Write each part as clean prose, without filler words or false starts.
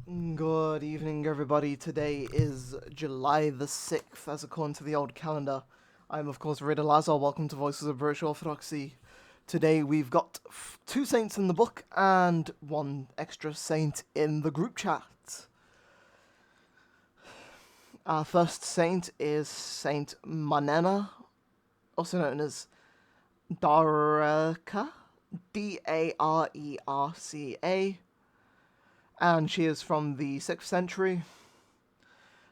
Good evening, everybody. Today is July the 6th, as according to the old calendar. I'm, of course, Rita Lazar. Welcome to Voices of British Orthodoxy. Today we've got two saints in the book and one extra saint in the group chat. Our first saint is Saint Manena, also known as Darerca, Darerca, and she is from the 6th century.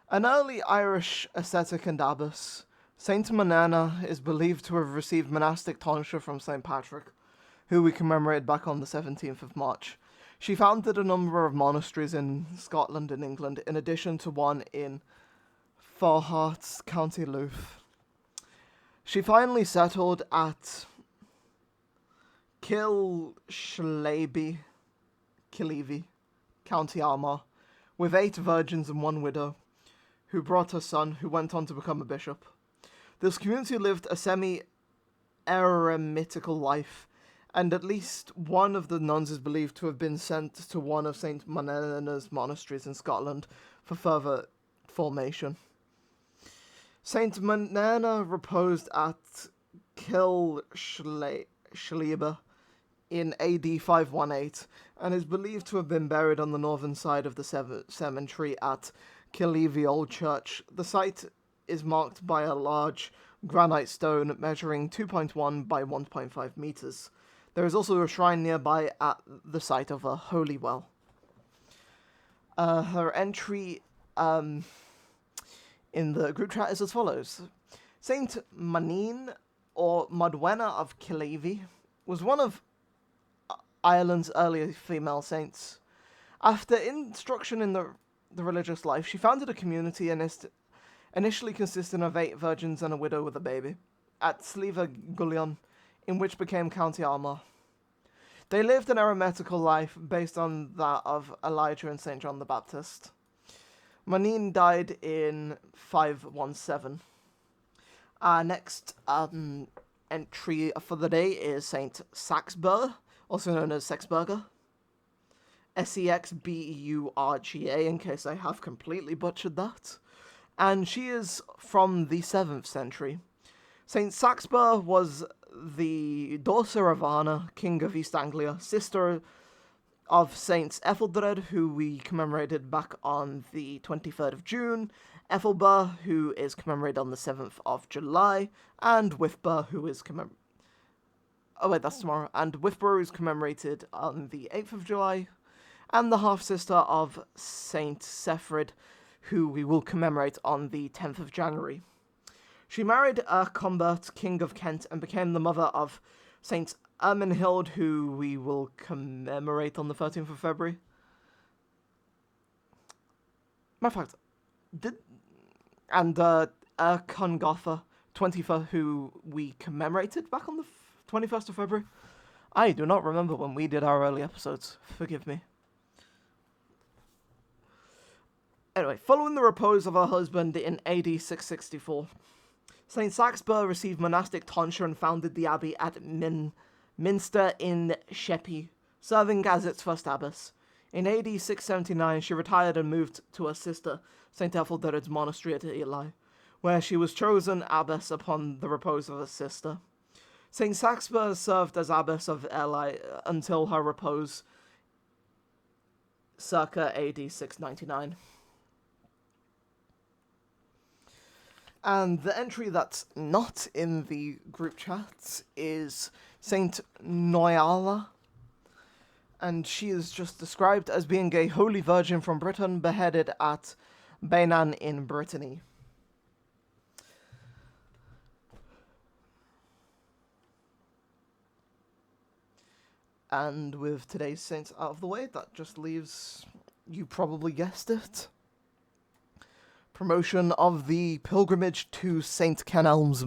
An early Irish ascetic and abbess, Saint Manana is believed to have received monastic tonsure from Saint Patrick, who we commemorated back on the 17th of March. She founded a number of monasteries in Scotland and England, in addition to one in Faughart, County Louth. She finally settled at Kilshleby, County Armagh, with 8 virgins and 1 widow, who brought her son, who went on to become a bishop. This community lived a semi-eremitical life, and at least one of the nuns is believed to have been sent to one of St. Manena's monasteries in Scotland for further formation. St. Manena reposed at Kilshleby in AD 518, and is believed to have been buried on the northern side of the cemetery at Killeavy Old Church. The site is marked by a large granite stone measuring 2.1 by 1.5 meters. There is also a shrine nearby at the site of a holy well. Her entry in the group chat is as follows. Saint Manine, or Madwena of Killeavy, was one of Ireland's early female saints. After instruction in the religious life, she founded a community initially consisting of 8 virgins and a widow with a baby, at Slieve Gullion, in which became County Armagh. They lived an eremitical life based on that of Elijah and St. John the Baptist. Manine died in 517. Our next entry for the day is Saint Saxburga, also known as Sexburga. Sexburga, in case I have completely butchered that. And she is from the 7th century. Saint Saxburga was the daughter of Anna, King of East Anglia, sister of Saints Ethelred, who we commemorated back on the 23rd of June, Ethelbert, who is commemorated on the 7th of July, and Withber, who is that's tomorrow. And Withber is commemorated on the 8th of July, and the half-sister of Saint Sefrid, who we will commemorate on the 10th of January. She married Cumbert, King of Kent, and became the mother of Saint Ermenhild, who we will commemorate on the 13th of February. Matter of fact, Congotha, 21st, who we commemorated back on the 21st of February. I do not remember when we did our early episodes. Forgive me. Anyway, following the repose of her husband in AD 664, St. Saxburga received monastic tonsure and founded the abbey at Minster in Sheppey, serving as its first abbess. In AD 679, she retired and moved to her sister, St. Ethelred's monastery at Ely, where she was chosen abbess upon the repose of her sister. St. Saxburga served as abbess of Ely until her repose, circa AD 699. And the entry that's not in the group chat is Saint Noyala, and she is just described as being a holy virgin from Britain beheaded at Bainan in Brittany. And with today's saints out of the way, that just leaves, you probably guessed it, promotion of the pilgrimage to St. Kenelm's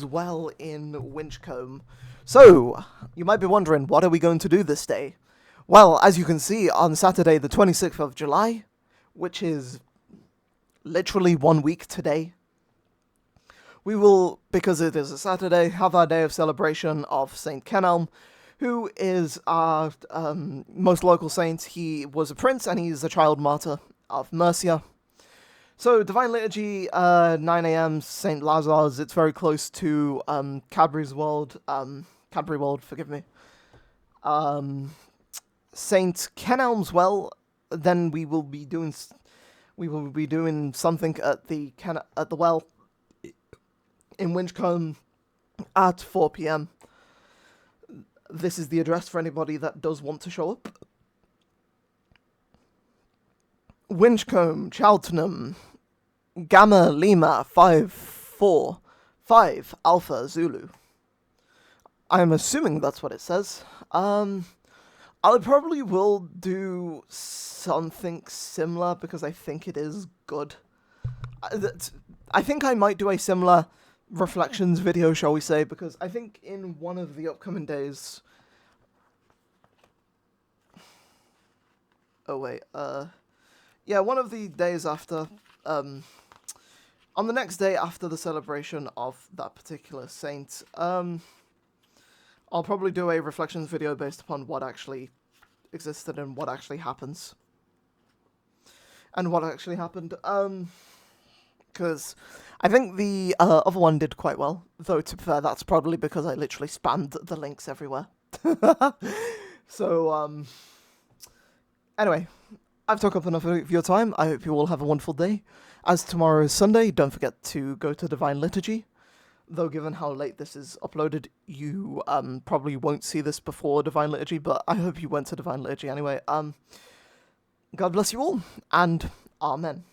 Well in Winchcombe. So, you might be wondering, what are we going to do this day? Well, as you can see, on Saturday the 26th of July, which is literally 1 week today, we will, because it is a Saturday, have our day of celebration of St. Kenelm, who is our most local saint. He was a prince, and he's a child martyr of Mercia. So, Divine Liturgy, 9 a.m., St. Lazar's. It's very close to Cadbury World, forgive me. St. Kenelm's Well. Then we will be doing something at the well in Winchcombe at 4 p.m. This is the address for anybody that does want to show up. Winchcombe, Cheltenham, Gamma Lima 545 Alpha Zulu. I'm assuming that's what it says. I probably will do something similar because I think it is good. I think I might do a similar reflections video, shall we say, because I think in one of the upcoming days... Oh, wait, yeah, one of the days after, on the next day after the celebration of that particular saint, I'll probably do a reflections video based upon what actually existed and what actually happens. And what actually happened, because I think the other one did quite well, though to be fair, that's probably because I literally spammed the links everywhere. So, anyway, I've taken up enough of your time. I hope you all have a wonderful day. As tomorrow is Sunday, don't forget to go to Divine Liturgy. Though given how late this is uploaded, you probably won't see this before Divine Liturgy, but I hope you went to Divine Liturgy anyway. God bless you all, and Amen.